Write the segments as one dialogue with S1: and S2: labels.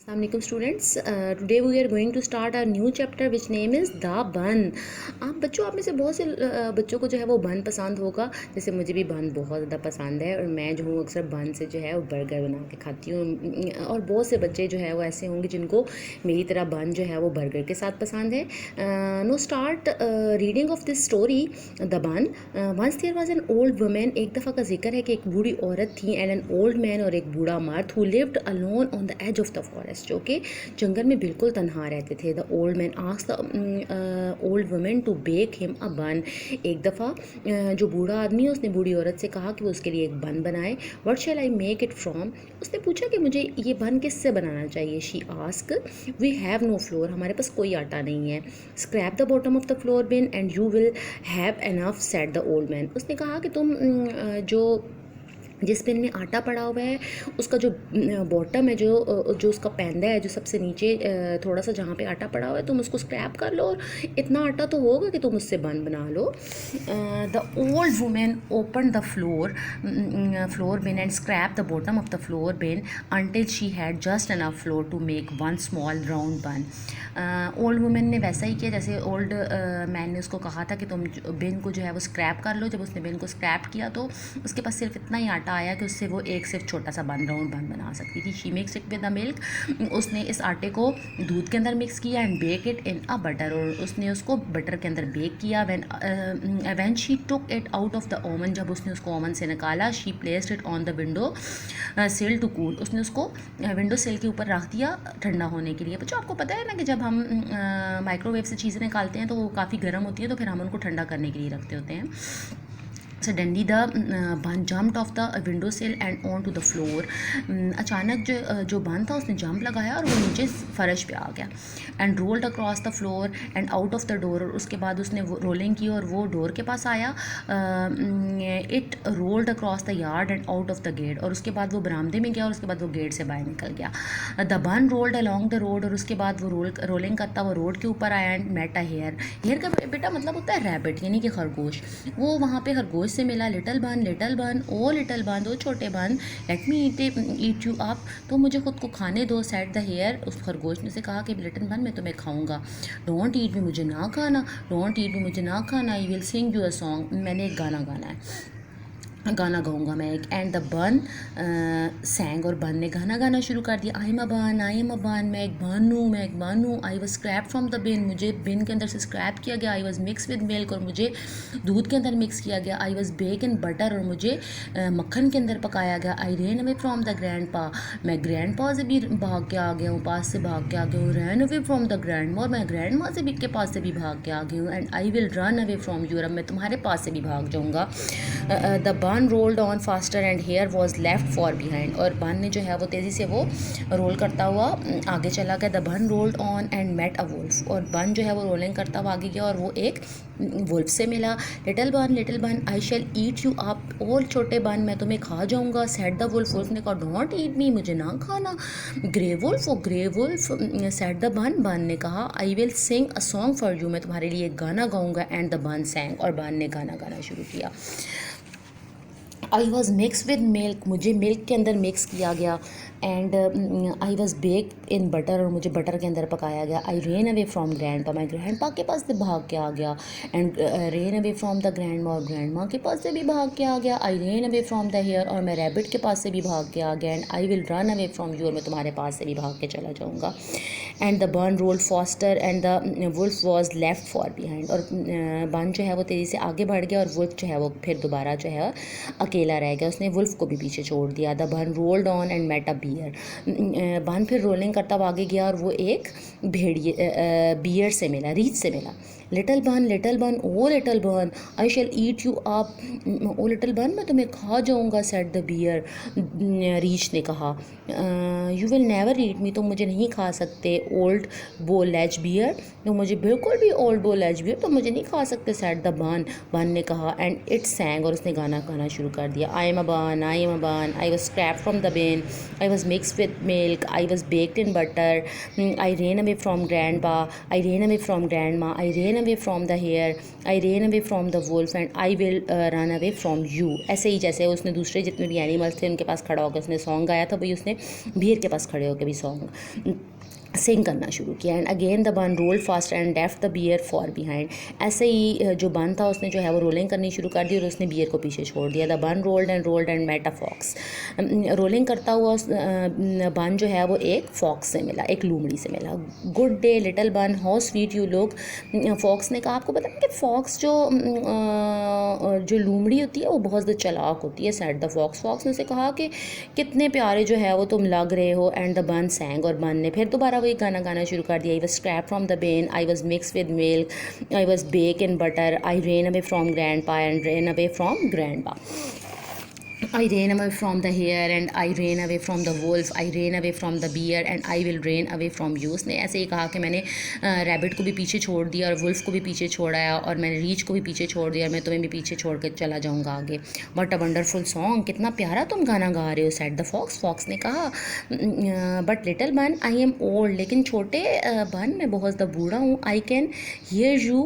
S1: Assalamualaikum students. Today we are going to start our new chapter which name is the bun. आप में से बहुत से बच्चों को जो है वो बन पसंद होगा, जैसे मुझे भी बन बहुत ज़्यादा पसंद है और मैं जो हूँ अक्सर बन से जो है वो बर्गर बना के खाती हूँ। और बहुत से बच्चे जो है वो ऐसे होंगे जिनको मेरी तरह बन जो है वो बर्गर के साथ पसंद है। Now start reading of this story the bun. Once there was an old women. एक दफ़ा का जिक्र है कि एक बूढ़ी औरत थी एंड एन ओल्ड मैन और एक बूढ़ा मर्द who lived alone on the edge of the forest, जो कि जंगल में बिल्कुल तन्हा रहते थे। The old man asked the old women to bake him a bun. एक दफ़ा जो बूढ़ा आदमी है उसने बूढ़ी औरत से कहा कि वो उसके लिए एक बन बनाए। What shall I make it from. उसने पूछा कि मुझे ये बन किससे बनाना चाहिए। She ask we have no flour. हमारे पास कोई आटा नहीं है। Scrape the bottom of the flour bin and you will have enough said the old man. उसने कहा कि तुम जो जिस बिन में आटा पड़ा हुआ है उसका जो बॉटम है, जो उसका पैंदा है, जो सबसे नीचे थोड़ा सा जहाँ पे आटा पड़ा हुआ है, तुम उसको स्क्रैप कर लो और इतना आटा तो होगा कि तुम उससे बन बना लो। The old women open the flour bin and scrap the bottom of the flour bin until she had just enough flour to make one small round bun. Old women ने वैसा ही किया जैसे ओल्ड मैन ने उसको कहा था कि तुम बिन को जो है वो स्क्रैप कर लो। जब उसने बिन को स्क्रैप किया तो उसके पास सिर्फ इतना ही आटा आया कि उससे वो एक सिर्फ छोटा सा राउंड बन बना सकती थी। She mix it with the milk. उसने इस आटे को दूध के अंदर मिक्स किया and bake it in a butter, और उसने उसको बटर के अंदर बेक किया। When she took it out of the oven, जब उसने उसको ओवन से निकाला, she placed it on the window sill to cool. उसने उसको विंडो सिल के ऊपर रख दिया ठंडा होने के लिए। बच्चों आपको पता है ना कि जब हम माइक्रोवेव से चीज़ें निकालते हैं तो वो काफ़ी गर्म होती है, तो फिर हम उनको ठंडा करने के लिए रखते होते हैं। Suddenly the bun jumped off the window sill and on to the floor. अचानक जो बन था उसने जंप लगाया और वो नीचे फर्श पे आ गया। And rolled across the floor and out of the door. और उसके बाद उसने रोलिंग की और वो डोर के पास आया। It rolled across the yard and out of the gate. और उसके बाद वो बरामदे में गया और उसके बाद वो गेट से बाहर निकल गया। The bun rolled along the road. और उसके बाद वो रोलिंग करता वो रोड के ऊपर आया and met a hare. Hare का बेटा मतलब होता है रैबिट, यानी कि खरगोश। वो वहाँ पे खरगोश से मिला। लिटल बन ओ लिटल बन, ओ छोटे bun, let me eat you up, तो मुझे खुद को खाने दो। Said the hare. उस खरगोश ने से कहा कि लिटल बन मैं तुम्हें खाऊंगा। डोंट ईट मी, मुझे ना खाना। डोंट ईट मी, मुझे ना खाना। I will sing you a song, मैंने एक गाना गाना है, गाना गाऊंगा मैं एक। एंड द बन सैंग। और बन ने गाना गाना शुरू कर दिया। आई एम अ बन, मैं एक बन हूँ, मैं एक बन हूँ। I was scrap from the bin, मुझे बिन के अंदर से स्क्रैप किया गया। I was mix with milk, और मुझे दूध के अंदर मिक्स किया गया। I was bake in butter, और मुझे मक्खन के अंदर पकाया गया। I ran away from the grandpa, मैं ग्रैंड पा से भी भाग के आ गया हूँ, पास से भाग के आ गया हूँ। Run away from the grand मा, और मैं ग्रैंड माँ से भी के पास से भी भाग के आ गई हूँ। And I will run away from you, अब मैं तुम्हारे पास से भी भाग जाऊँगा। The bun rolled on faster and hare was left far behind. और बन ने जो है वो तेज़ी से वो रोल करता हुआ आगे चला गया। The bun rolled on and met a wolf. और बन जो है वो रोलिंग करता हुआ आगे गया और वो एक वुल्फ से मिला। Little bun I shall eat you up, और छोटे बन मैं तुम्हें खा जाऊंगा। सेड द वुल्फ, वुल्फ ने कहा डोंट ईट मी, मुझे ना खाना। ग्रे वुल्फ सेड द बन ने कहा I will sing a song for you, मैं तुम्हारे लिए एक गाना गाऊंगा। एंड द बन सैंग, और बन ने गाना गाना शुरू किया। I was mix with milk, मुझे मिल्क के अंदर मिक्स किया गया। And I was bake in butter, और मुझे बटर के अंदर पकाया गया। I ran away from grandpa, मैं ग्रैंड पा के पास से भाग के आ गया। And ran away from the grand मा, और ग्रैंड माँ के पास से भी भाग के आ गया। I ran away from the hare, और मैं रैबिट के पास से भी भाग के आ गया। And I will run away from you, और मैं तुम्हारे पास से भी भाग के चला जाऊँगा। And the bun rolled faster and the wolf was left far behind. और बन जो है वो तेज़ी से आगे बढ़ गया और वुल्फ जो है वो फिर दोबारा जो है अकेला रह गया। उसने वुल्फ को भी पीछे छोड़ दिया। The bun rolled on and met a bear. Bun फिर रोलिंग करता हुआ आगे गया और वो एक बियर से मिला, रीछ से मिला। लिटल बन oh little bun I shall eat you up, oh little bun मैं तुम्हें खा जाऊँगा। सेट द बियर, रीछ ने कहा। यू विल नेवर ईट मी, तुम मुझे नहीं खा सकते। ओल्ड बोल एज बियर, तुम मुझे बिल्कुल भी ओल्ड बोल एज बियर तुम मुझे नहीं खा सकते। सेट द बन ने कहा। एंड इट सैंग, और उसने गाना गाना शुरू कर दिया। आई am a bun I was scrap from the bin, I was mix with milk, I was baked in butter, I ran away from grandpa, I ran away from grandma, I ran ran away from the hare, I ran away from the wolf and I will run away from you. ऐसे ही जैसे उसने दूसरे जितने भी animals थे उनके पास खड़ा होकर उसने सॉन्ग गाया था, वही उसने भेड़ के पास खड़े होकर भी सॉन्ग सिंग करना शुरू किया। And again the bun roll fast and left the bear far behind. ऐसे ही जो बन था उसने जो है वो रोलिंग करनी शुरू कर दी और उसने बियर को पीछे छोड़ दिया। The bun rolled and met a fox. Rolling करता हुआ बन जो है वो एक फॉक्स से मिला, एक लूमड़ी से मिला। Good day little bun, how sweet you look. Fox ने कहा, आपको पता है कि फॉक्स जो लूमड़ी होती है वो बहुत ज़्यादा चालाक होती है, सेड द फॉक्स। फॉक्स ने उसे कहा कि कितने प्यारे जो है वो तुम लग रहे हो। एंड द बन सैंग, और बन ने फिर दोबारा वही गाना गाना शुरू कर दिया। I was scrap from the bin, I was mix with milk, I was bake in butter, I ran away from grandpa and ran away from grandpa. I ran away from the hare and I ran away from the wolf, I ran away from the bear and I will ran away from you। उसने ऐसे ही कहा कि मैंने rabbit को भी पीछे छोड़ दिया और वुल्फ को भी पीछे छोड़ाया और मैंने रीच को भी पीछे छोड़ दिया और मैं तुम्हें भी पीछे छोड़ कर चला जाऊँगा आगे। बट अ वंडरफुल सॉन्ग, कितना प्यारा तुम गाना गा रहे हो, सेड द फॉक्स। फॉक्स ने कहा, बट लिटिल बन आई एम ओल्ड, लेकिन छोटे बन मैं बहुत ज़्यादा बूढ़ा हूँ। I can hear you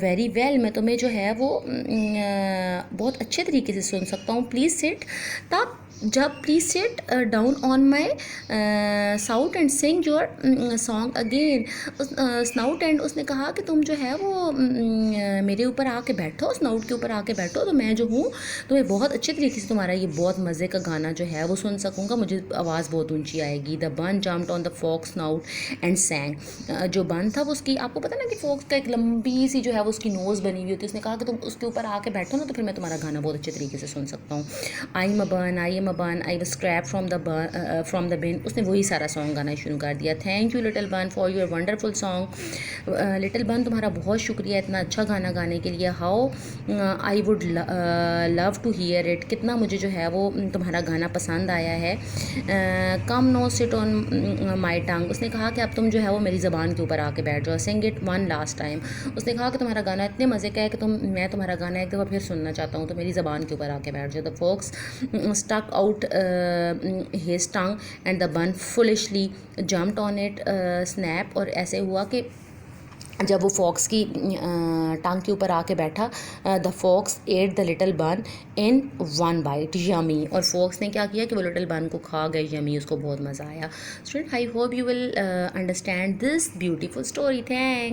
S1: very well, मैं तुम्हें जो है वो बहुत अच्छे तरीके से सुन सकता हूँ। प्लीज़ सिट, तब जब please sit down on my snout and sing your song again. Snout and, उसने कहा कि तुम जो है वो मेरे ऊपर आके बैठो, स्नाउट के ऊपर आके बैठो, तो मैं जो हूँ तुम्हें बहुत अच्छे तरीके से तुम्हारा ये बहुत मज़े का गाना जो है वो सुन सकूँगा, मुझे आवाज़ बहुत ऊंची आएगी। The bun jumped on the fox snout and sang. जो बन था वो उसकी, आपको पता ना कि फॉक्स का एक लंबी सी जो है वो उसकी नोज़ बनी हुई होती है। उसने कहा कि तुम उसके ऊपर आके बैठो ना, तो फिर मैं तुम्हारा गाना बहुत अच्छे तरीके से सुन सकता हूँ। आई am a bun, I am a bun, I was scrap from the bin. उसने वही सारा सॉन्ग गाना शुरू कर दिया। Thank you little bun for your wonderful song. Little bun तुम्हारा बहुत शुक्रिया इतना अच्छा गाना गाने के लिए। How I would love to hear it, कितना मुझे जो है वो तुम्हारा गाना पसंद आया है। कम नो सिट ऑन माई टंग, उसने कहा कि अब तुम जो है वो मेरी ज़बान के ऊपर आके बैठ जाओ। Sing it one last time, उसने कहा कि तुम्हारा गाना इतने मज़े का है कि मैं तुम्हारा गाना एक दफ़ा फिर सुनना चाहता हूँ, तो मेरी ज़बान के ऊपर आके बैठ जाओ। The fox stuck out his tongue and the bun foolishly jumped on it snap. और ऐसे हुआ कि जब वो फॉक्स की टांग के ऊपर आके बैठा, the fox ate the little bun in one bite, yummy. और फॉक्स ने क्या किया कि वो लिटिल बन को खा गए, यमी, उसको बहुत मज़ा आया। Student, I hope you will understand this beautiful story. Thanks.